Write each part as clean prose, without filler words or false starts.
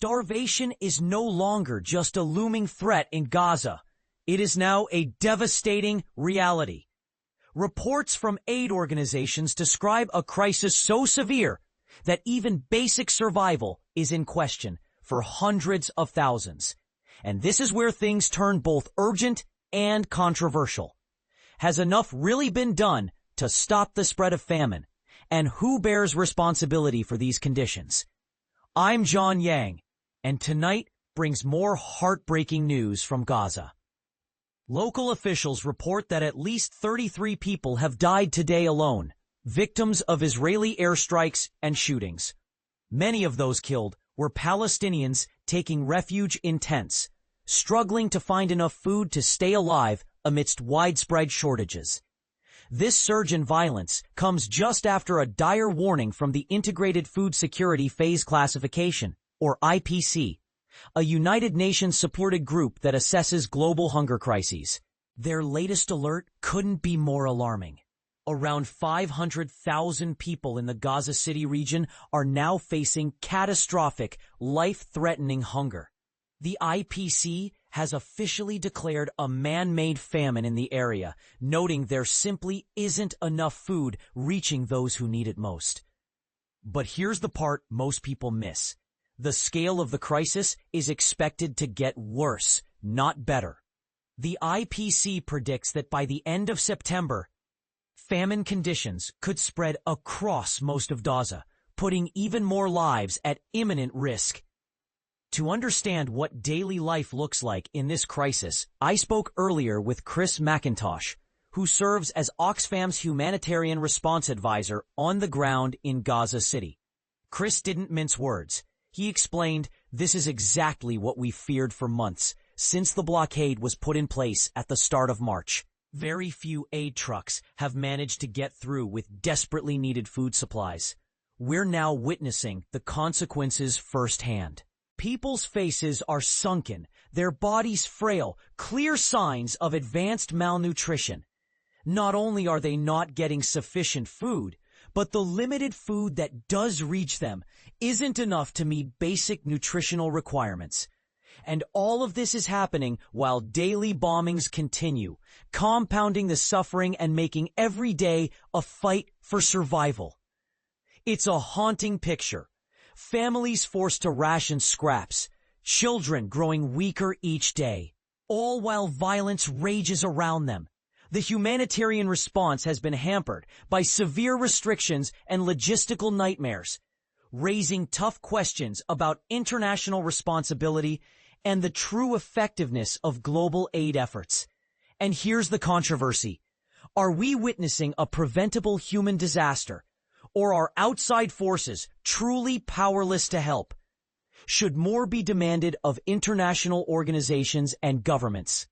Starvation is no longer just a looming threat in Gaza. It is now a devastating reality. Reports from aid organizations describe a crisis so severe that even basic survival is in question for hundreds of thousands. And this is where things turn both urgent and controversial. Has enough really been done to stop the spread of famine? And who bears responsibility for these conditions? I'm John Yang, and tonight brings more heartbreaking news from Gaza. Local officials report that at least 33 people have died today alone, victims of Israeli airstrikes and shootings. Many of those killed were Palestinians taking refuge in tents, struggling to find enough food to stay alive amidst widespread shortages. This surge in violence comes just after a dire warning from the Integrated Food Security Phase Classification, or IPC, a United Nations-supported group that assesses global hunger crises. Their latest alert couldn't be more alarming. Around 500,000 people in the Gaza City region are now facing catastrophic, life-threatening hunger. The IPC has officially declared a man-made famine in the area, noting there simply isn't enough food reaching those who need it most. But here's the part most people miss. The scale of the crisis is expected to get worse, not better. The IPC predicts that by the end of September, famine conditions could spread across most of Gaza, putting even more lives at imminent risk. To understand what daily life looks like in this crisis, I spoke earlier with Mcintosh, who serves as Oxfam's humanitarian response advisor on the ground in Gaza City. Chris didn't mince words. He explained, "This is exactly what we feared for months, since the blockade was put in place at the start of March. Very few aid trucks have managed to get through with desperately needed food supplies. We're now witnessing the consequences firsthand. People's faces are sunken, their bodies frail, clear signs of advanced malnutrition. Not only are they not getting sufficient food, but the limited food that does reach them isn't enough to meet basic nutritional requirements. And all of this is happening while daily bombings continue, compounding the suffering and making every day a fight for survival." It's a haunting picture. Families forced to ration scraps, children growing weaker each day, all while violence rages around them. The humanitarian response has been hampered by severe restrictions and logistical nightmares, raising tough questions about international responsibility and the true effectiveness of global aid efforts. And here's the controversy. Are we witnessing a preventable human disaster? Or are outside forces truly powerless to help? Should more be demanded of international organizations and governments?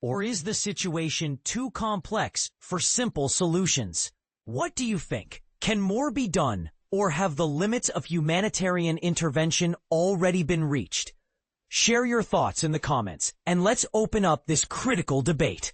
Or is the situation too complex for simple solutions? What do you think? Can more be done, or have the limits of humanitarian intervention already been reached? Share your thoughts in the comments, and let's open up this critical debate.